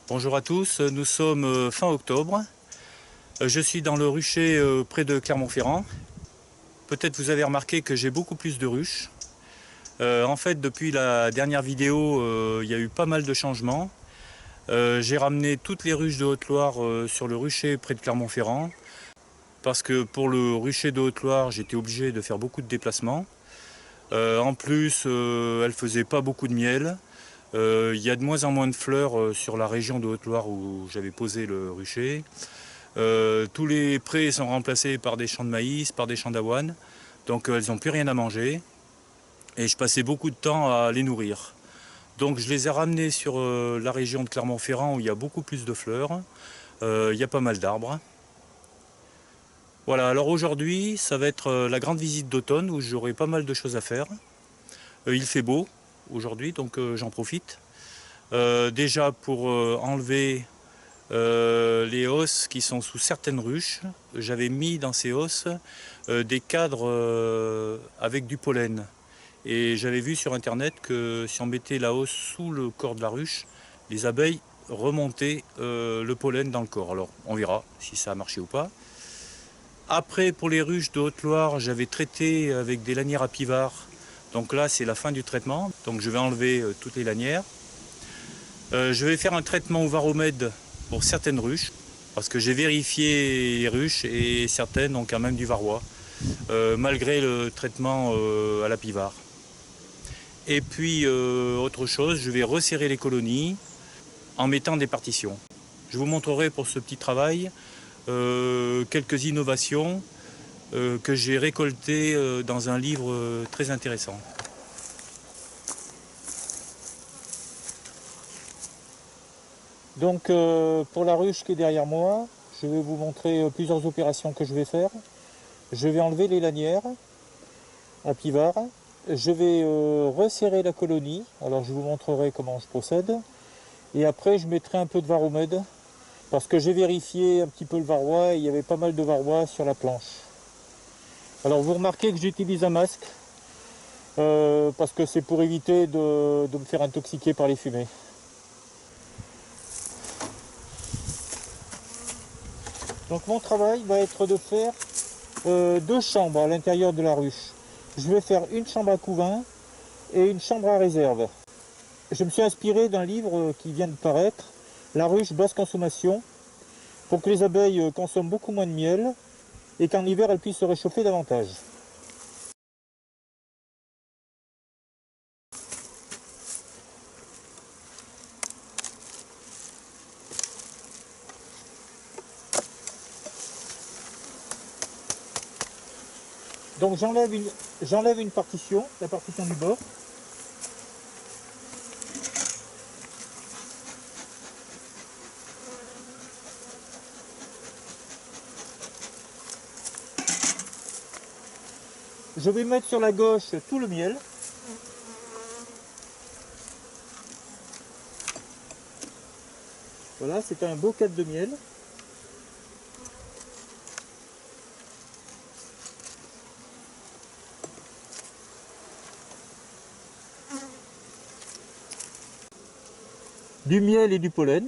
Bonjour à tous, nous sommes fin octobre. Je suis dans le rucher près de Clermont-Ferrand. Peut-être vous avez remarqué que j'ai beaucoup plus de ruches. En fait, depuis la dernière vidéo, il y a eu pas mal de changements. J'ai ramené toutes les ruches de Haute-Loire sur le rucher près de Clermont-Ferrand. Parce que pour le rucher de Haute-Loire, j'étais obligé de faire beaucoup de déplacements. En plus, elle faisait pas beaucoup de miel. Il y a de moins en moins de fleurs sur la région de Haute-Loire où j'avais posé le rucher. Tous les prés sont remplacés par des champs de maïs, par des champs d'avoine. Donc elles n'ont plus rien à manger. Et je passais beaucoup de temps à les nourrir. Donc je les ai ramenées sur la région de Clermont-Ferrand où il y a beaucoup plus de fleurs. Il y a pas mal d'arbres. Voilà, alors aujourd'hui, ça va être la grande visite d'automne où j'aurai pas mal de choses à faire. Il fait beau aujourd'hui, donc j'en profite. Déjà pour enlever les hausses qui sont sous certaines ruches. J'avais mis dans ces hausses des cadres avec du pollen. Et j'avais vu sur internet que si on mettait la hausse sous le corps de la ruche, les abeilles remontaient le pollen dans le corps. Alors on verra si ça a marché ou pas. Après, pour les ruches de Haute-Loire, j'avais traité avec des lanières à pivard. Donc là, c'est la fin du traitement. Donc je vais enlever toutes les lanières. Je vais faire un traitement au varomède pour certaines ruches, parce que j'ai vérifié les ruches et certaines ont quand même du varroa, malgré le traitement à la pivard. Et puis, autre chose, je vais resserrer les colonies en mettant des partitions. Je vous montrerai pour ce petit travail quelques innovations que j'ai récoltées dans un livre très intéressant. Donc pour la ruche qui est derrière moi, je vais vous montrer plusieurs opérations que je vais faire. Je vais enlever les lanières à pivard. Je vais resserrer la colonie. Alors je vous montrerai comment je procède. Et après je mettrai un peu de varomède parce que j'ai vérifié un petit peu le varroa et il y avait pas mal de varroa sur la planche. Alors vous remarquez que j'utilise un masque parce que c'est pour éviter de me faire intoxiquer par les fumées. Donc mon travail va être de faire deux chambres à l'intérieur de la ruche. Je vais faire une chambre à couvain et une chambre à réserve. Je me suis inspiré d'un livre qui vient de paraître, La ruche basse consommation, pour que les abeilles consomment beaucoup moins de miel et qu'en hiver elles puissent se réchauffer davantage. Donc j'enlève une partition, la partition du bord. Je vais mettre sur la gauche tout le miel. Voilà, c'est un beau cadre de miel. Du miel et du pollen.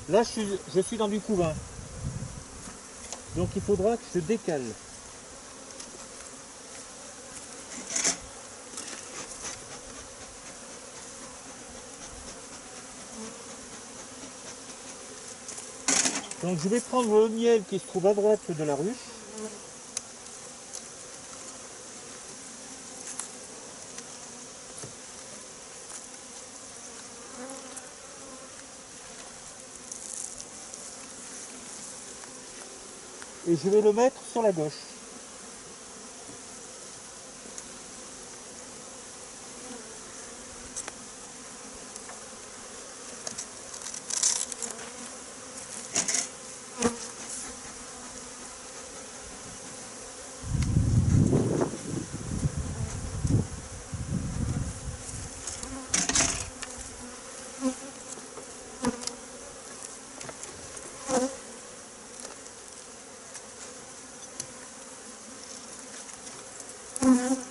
Là, je suis dans du couvain. Donc il faudra que je décale. Donc je vais prendre le miel qui se trouve à droite de la ruche. Et je vais le mettre sur la gauche.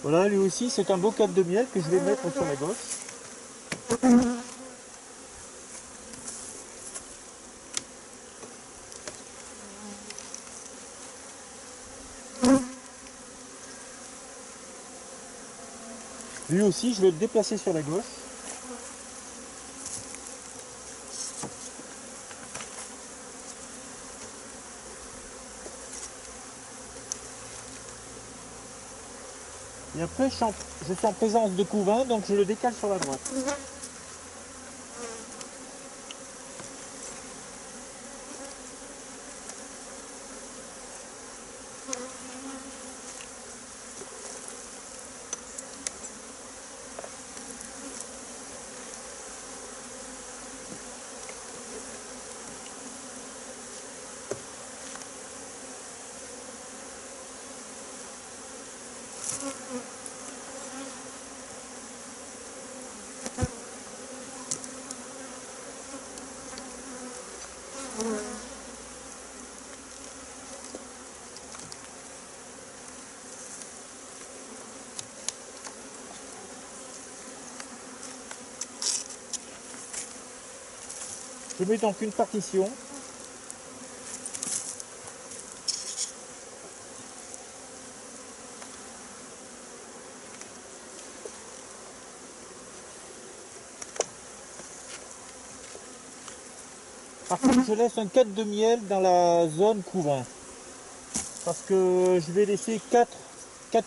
Voilà, lui aussi c'est un beau cadre de miel que je vais mettre sur la gosse. Lui aussi je vais le déplacer sur la gosse. Et après je suis en présence de couvain, donc je le décale sur la droite. Je mets donc une partition. Par contre, je laisse un cadre de miel dans la zone couvain. Parce que je vais laisser 4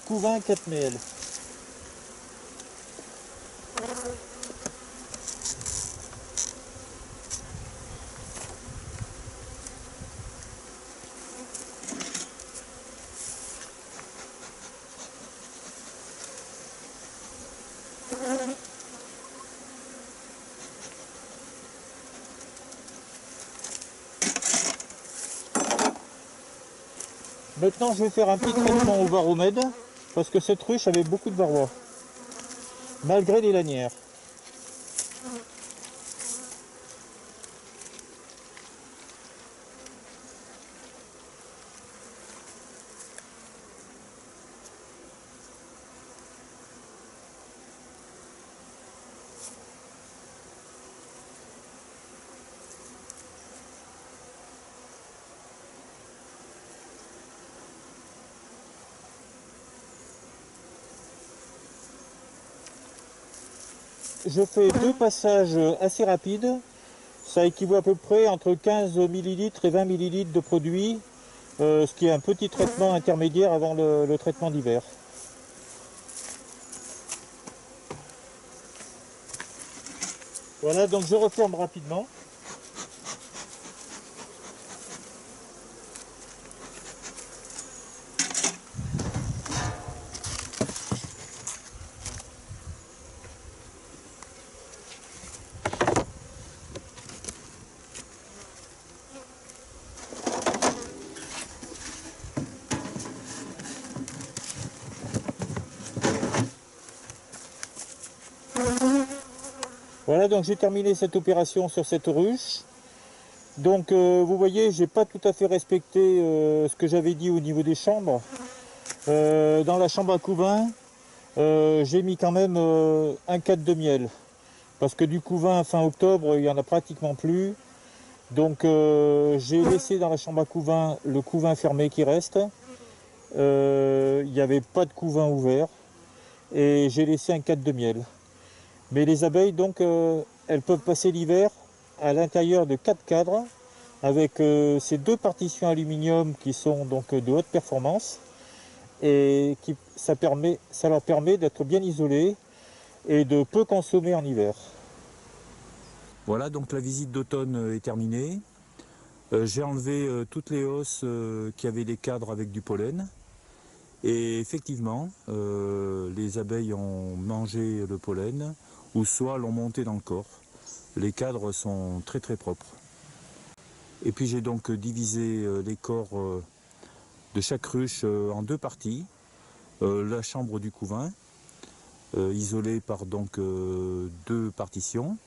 couvains, 4 miels. Maintenant, je vais faire un petit traitement au varomède, parce que cette ruche avait beaucoup de varroa, malgré les lanières. Je fais 2 passages assez rapides. Ça équivaut à peu près entre 15 ml et 20 ml de produit, ce qui est un petit traitement intermédiaire avant le traitement d'hiver. Voilà, donc je referme rapidement. Voilà, donc j'ai terminé cette opération sur cette ruche. Donc vous voyez, j'ai pas tout à fait respecté ce que j'avais dit au niveau des chambres. Dans la chambre à couvain, j'ai mis quand même un cadre de miel. Parce que du couvain fin octobre, il n'y en a pratiquement plus. Donc j'ai laissé dans la chambre à couvain le couvain fermé qui reste. Il n'y avait pas de couvain ouvert. Et j'ai laissé un cadre de miel. Mais les abeilles, donc, elles peuvent passer l'hiver à l'intérieur de 4 cadres avec ces 2 partitions aluminium qui sont donc de haute performance et ça leur permet d'être bien isolés et de peu consommer en hiver. Voilà, donc la visite d'automne est terminée. J'ai enlevé toutes les hausses qui avaient des cadres avec du pollen. Et effectivement, les abeilles ont mangé le pollen ou soit l'ont monté dans le corps. Les cadres sont très très propres. Et puis j'ai donc divisé les corps de chaque ruche en 2 parties. La chambre du couvain, isolée par donc 2 partitions,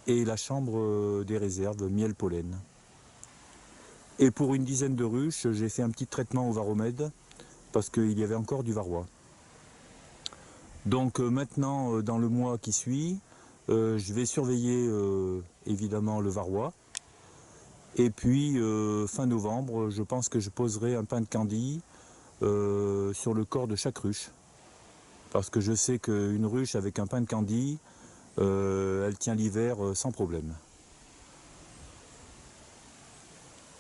et la chambre des réserves, miel-pollen. Et pour une dizaine de ruches, j'ai fait un petit traitement au varomède, parce qu'il y avait encore du varroa. Donc maintenant, dans le mois qui suit, je vais surveiller évidemment le varroa. Et puis fin novembre, je pense que je poserai un pain de candy sur le corps de chaque ruche. Parce que je sais qu'une ruche avec un pain de candy, elle tient l'hiver sans problème.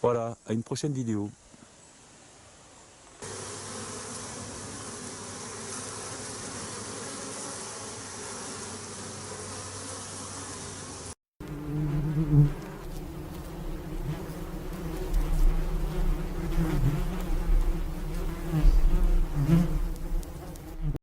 Voilà, à une prochaine vidéo.